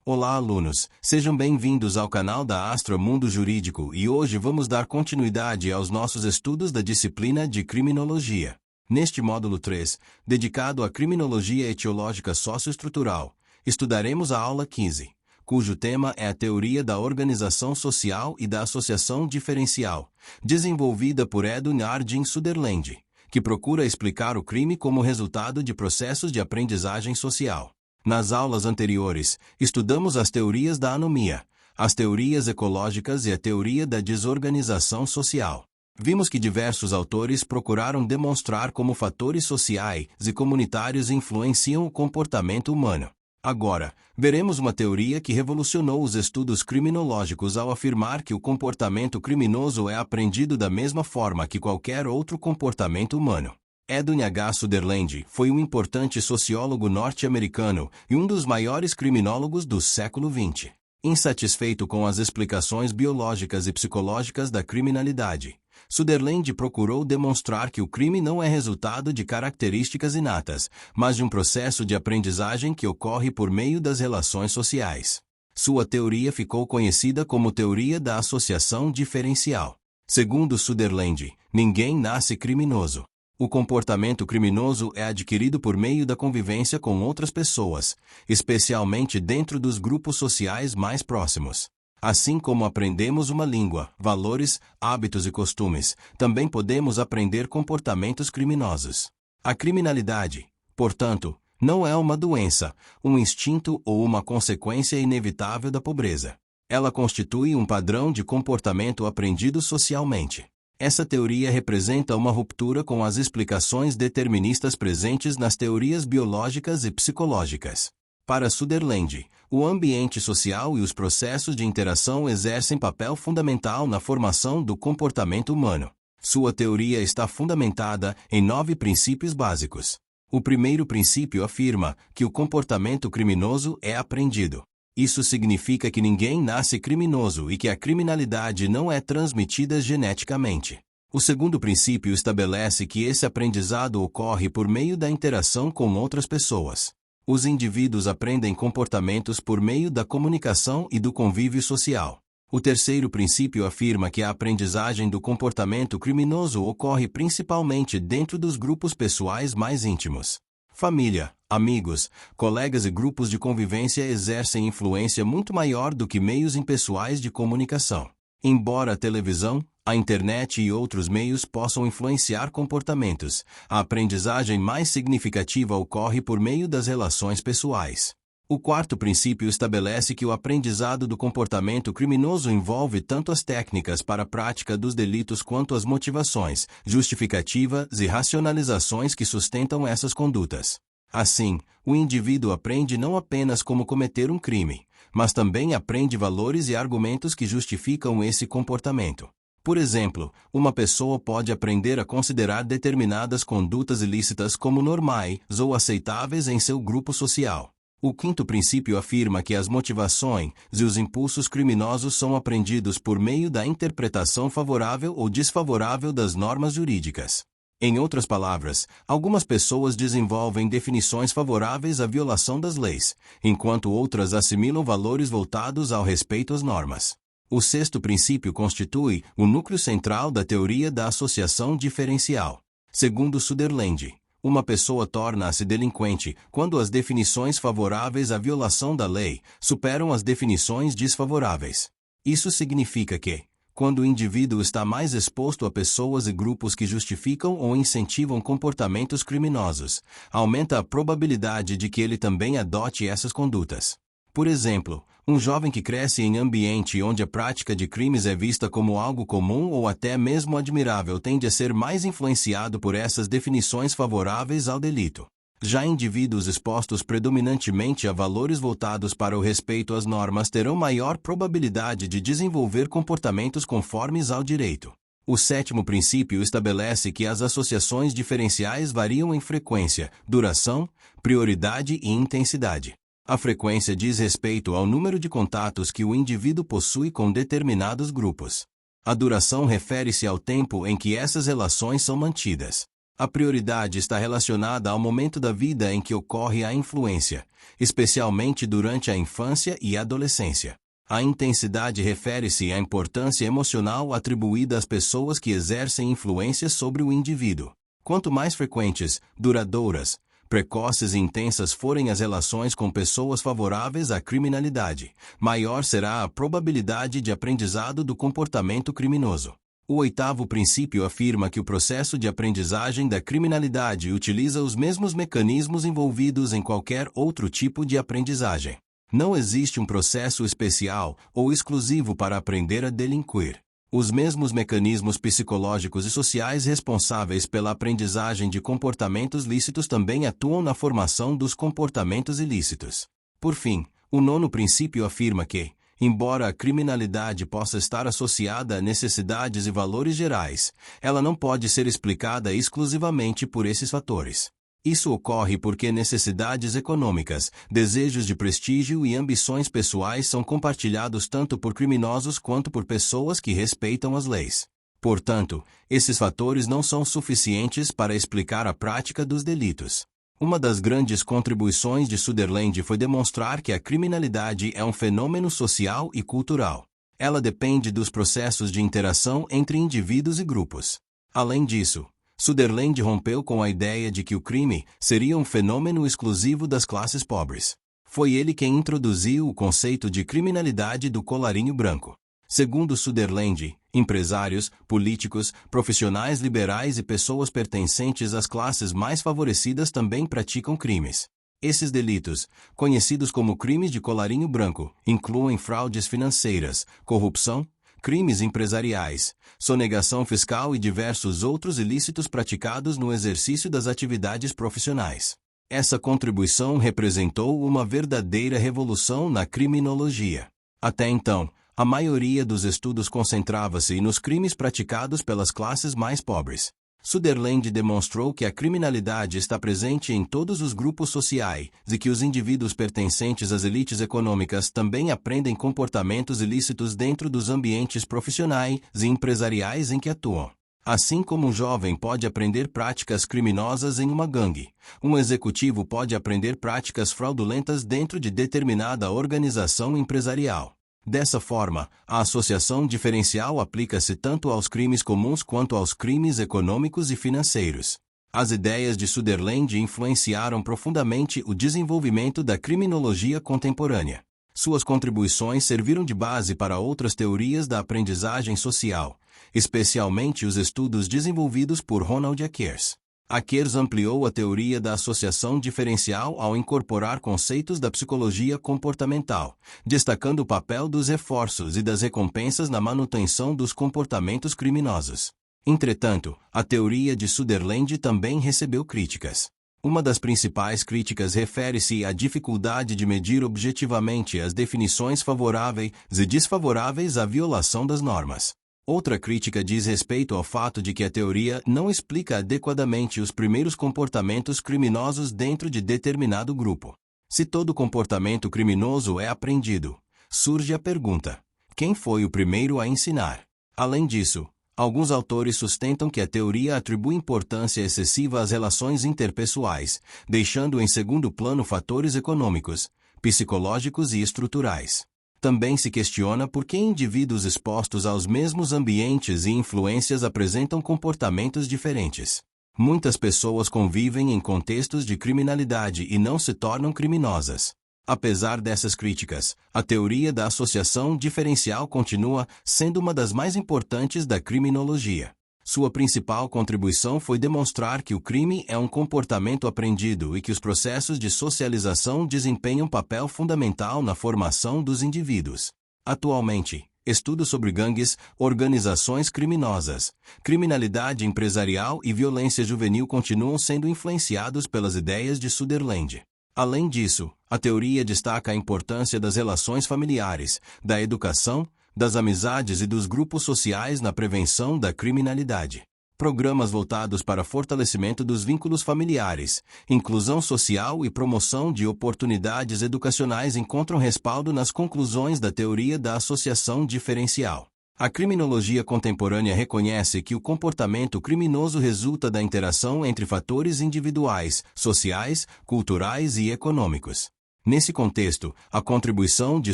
Olá, alunos, sejam bem-vindos ao canal da Astra Mundo Jurídico e hoje vamos dar continuidade aos nossos estudos da disciplina de Criminologia. Neste módulo 3, dedicado à Criminologia Etiológica Socioestrutural, estudaremos a aula 15, cujo tema é a Teoria da Organização Social e da Associação Diferencial, desenvolvida por Edwin Arjun Sutherland, que procura explicar o crime como resultado de processos de aprendizagem social. Nas aulas anteriores, estudamos as teorias da anomia, as teorias ecológicas e a teoria da desorganização social. Vimos que diversos autores procuraram demonstrar como fatores sociais e comunitários influenciam o comportamento humano. Agora, veremos uma teoria que revolucionou os estudos criminológicos ao afirmar que o comportamento criminoso é aprendido da mesma forma que qualquer outro comportamento humano. Edwin H. Sutherland foi um importante sociólogo norte-americano e um dos maiores criminólogos do século XX. Insatisfeito com as explicações biológicas e psicológicas da criminalidade, Sutherland procurou demonstrar que o crime não é resultado de características inatas, mas de um processo de aprendizagem que ocorre por meio das relações sociais. Sua teoria ficou conhecida como teoria da associação diferencial. Segundo Sutherland, ninguém nasce criminoso. O comportamento criminoso é adquirido por meio da convivência com outras pessoas, especialmente dentro dos grupos sociais mais próximos. Assim como aprendemos uma língua, valores, hábitos e costumes, também podemos aprender comportamentos criminosos. A criminalidade, portanto, não é uma doença, um instinto ou uma consequência inevitável da pobreza. Ela constitui um padrão de comportamento aprendido socialmente. Essa teoria representa uma ruptura com as explicações deterministas presentes nas teorias biológicas e psicológicas. Para Sutherland, o ambiente social e os processos de interação exercem papel fundamental na formação do comportamento humano. Sua teoria está fundamentada em 9 princípios básicos. O primeiro princípio afirma que o comportamento criminoso é aprendido. Isso significa que ninguém nasce criminoso e que a criminalidade não é transmitida geneticamente. O segundo princípio estabelece que esse aprendizado ocorre por meio da interação com outras pessoas. Os indivíduos aprendem comportamentos por meio da comunicação e do convívio social. O terceiro princípio afirma que a aprendizagem do comportamento criminoso ocorre principalmente dentro dos grupos pessoais mais íntimos. Família, amigos, colegas e grupos de convivência exercem influência muito maior do que meios impessoais de comunicação. Embora a televisão, a internet e outros meios possam influenciar comportamentos, a aprendizagem mais significativa ocorre por meio das relações pessoais. O quarto princípio estabelece que o aprendizado do comportamento criminoso envolve tanto as técnicas para a prática dos delitos quanto as motivações, justificativas e racionalizações que sustentam essas condutas. Assim, o indivíduo aprende não apenas como cometer um crime, mas também aprende valores e argumentos que justificam esse comportamento. Por exemplo, uma pessoa pode aprender a considerar determinadas condutas ilícitas como normais ou aceitáveis em seu grupo social. O quinto princípio afirma que as motivações e os impulsos criminosos são aprendidos por meio da interpretação favorável ou desfavorável das normas jurídicas. Em outras palavras, algumas pessoas desenvolvem definições favoráveis à violação das leis, enquanto outras assimilam valores voltados ao respeito às normas. O sexto princípio constitui o núcleo central da teoria da associação diferencial. Segundo Sutherland, uma pessoa torna-se delinquente quando as definições favoráveis à violação da lei superam as definições desfavoráveis. Isso significa que, quando o indivíduo está mais exposto a pessoas e grupos que justificam ou incentivam comportamentos criminosos, aumenta a probabilidade de que ele também adote essas condutas. Por exemplo, um jovem que cresce em ambiente onde a prática de crimes é vista como algo comum ou até mesmo admirável tende a ser mais influenciado por essas definições favoráveis ao delito. Já indivíduos expostos predominantemente a valores voltados para o respeito às normas terão maior probabilidade de desenvolver comportamentos conformes ao direito. O sétimo princípio estabelece que as associações diferenciais variam em frequência, duração, prioridade e intensidade. A frequência diz respeito ao número de contatos que o indivíduo possui com determinados grupos. A duração refere-se ao tempo em que essas relações são mantidas. A prioridade está relacionada ao momento da vida em que ocorre a influência, especialmente durante a infância e adolescência. A intensidade refere-se à importância emocional atribuída às pessoas que exercem influência sobre o indivíduo. Quanto mais frequentes, duradouras, precoces e intensas forem as relações com pessoas favoráveis à criminalidade, maior será a probabilidade de aprendizado do comportamento criminoso. O 8º princípio afirma que o processo de aprendizagem da criminalidade utiliza os mesmos mecanismos envolvidos em qualquer outro tipo de aprendizagem. Não existe um processo especial ou exclusivo para aprender a delinquir. Os mesmos mecanismos psicológicos e sociais responsáveis pela aprendizagem de comportamentos lícitos também atuam na formação dos comportamentos ilícitos. Por fim, o 9º princípio afirma que, embora a criminalidade possa estar associada a necessidades e valores gerais, ela não pode ser explicada exclusivamente por esses fatores. Isso ocorre porque necessidades econômicas, desejos de prestígio e ambições pessoais são compartilhados tanto por criminosos quanto por pessoas que respeitam as leis. Portanto, esses fatores não são suficientes para explicar a prática dos delitos. Uma das grandes contribuições de Sutherland foi demonstrar que a criminalidade é um fenômeno social e cultural. Ela depende dos processos de interação entre indivíduos e grupos. Além disso, Sutherland rompeu com a ideia de que o crime seria um fenômeno exclusivo das classes pobres. Foi ele quem introduziu o conceito de criminalidade do colarinho branco. Segundo Sutherland, empresários, políticos, profissionais liberais e pessoas pertencentes às classes mais favorecidas também praticam crimes. Esses delitos, conhecidos como crimes de colarinho branco, incluem fraudes financeiras, corrupção, crimes empresariais, sonegação fiscal e diversos outros ilícitos praticados no exercício das atividades profissionais. Essa contribuição representou uma verdadeira revolução na criminologia. Até então, a maioria dos estudos concentrava-se nos crimes praticados pelas classes mais pobres. Sutherland demonstrou que a criminalidade está presente em todos os grupos sociais e que os indivíduos pertencentes às elites econômicas também aprendem comportamentos ilícitos dentro dos ambientes profissionais e empresariais em que atuam. Assim como um jovem pode aprender práticas criminosas em uma gangue, um executivo pode aprender práticas fraudulentas dentro de determinada organização empresarial. Dessa forma, a associação diferencial aplica-se tanto aos crimes comuns quanto aos crimes econômicos e financeiros. As ideias de Sutherland influenciaram profundamente o desenvolvimento da criminologia contemporânea. Suas contribuições serviram de base para outras teorias da aprendizagem social, especialmente os estudos desenvolvidos por Ronald Akers. Akers ampliou a teoria da associação diferencial ao incorporar conceitos da psicologia comportamental, destacando o papel dos reforços e das recompensas na manutenção dos comportamentos criminosos. Entretanto, a teoria de Sutherland também recebeu críticas. Uma das principais críticas refere-se à dificuldade de medir objetivamente as definições favoráveis e desfavoráveis à violação das normas. Outra crítica diz respeito ao fato de que a teoria não explica adequadamente os primeiros comportamentos criminosos dentro de determinado grupo. Se todo comportamento criminoso é aprendido, surge a pergunta: quem foi o primeiro a ensinar? Além disso, alguns autores sustentam que a teoria atribui importância excessiva às relações interpessoais, deixando em segundo plano fatores econômicos, psicológicos e estruturais. Também se questiona por que indivíduos expostos aos mesmos ambientes e influências apresentam comportamentos diferentes. Muitas pessoas convivem em contextos de criminalidade e não se tornam criminosas. Apesar dessas críticas, a teoria da associação diferencial continua sendo uma das mais importantes da criminologia. Sua principal contribuição foi demonstrar que o crime é um comportamento aprendido e que os processos de socialização desempenham papel fundamental na formação dos indivíduos. Atualmente, estudos sobre gangues, organizações criminosas, criminalidade empresarial e violência juvenil continuam sendo influenciados pelas ideias de Sutherland. Além disso, a teoria destaca a importância das relações familiares, da educação, das amizades e dos grupos sociais na prevenção da criminalidade. Programas voltados para fortalecimento dos vínculos familiares, inclusão social e promoção de oportunidades educacionais encontram respaldo nas conclusões da teoria da associação diferencial. A criminologia contemporânea reconhece que o comportamento criminoso resulta da interação entre fatores individuais, sociais, culturais e econômicos. Nesse contexto, a contribuição de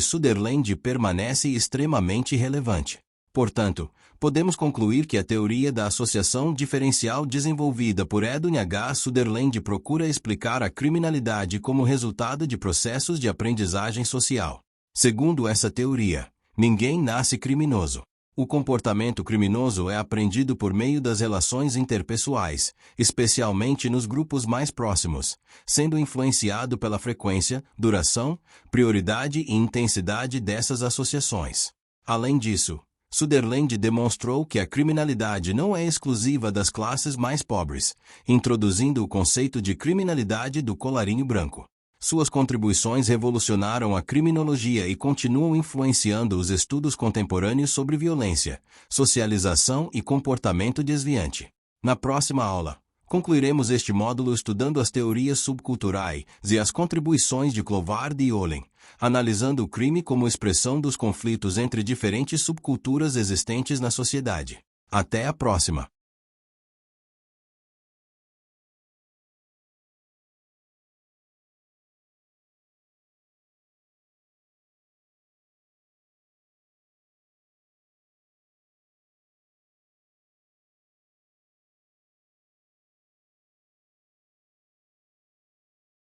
Sutherland permanece extremamente relevante. Portanto, podemos concluir que a teoria da associação diferencial desenvolvida por Edwin H. Sutherland procura explicar a criminalidade como resultado de processos de aprendizagem social. Segundo essa teoria, ninguém nasce criminoso. O comportamento criminoso é aprendido por meio das relações interpessoais, especialmente nos grupos mais próximos, sendo influenciado pela frequência, duração, prioridade e intensidade dessas associações. Além disso, Sutherland demonstrou que a criminalidade não é exclusiva das classes mais pobres, introduzindo o conceito de criminalidade do colarinho branco. Suas contribuições revolucionaram a criminologia e continuam influenciando os estudos contemporâneos sobre violência, socialização e comportamento desviante. Na próxima aula, concluiremos este módulo estudando as teorias subculturais e as contribuições de Clovard e Olin, analisando o crime como expressão dos conflitos entre diferentes subculturas existentes na sociedade. Até a próxima!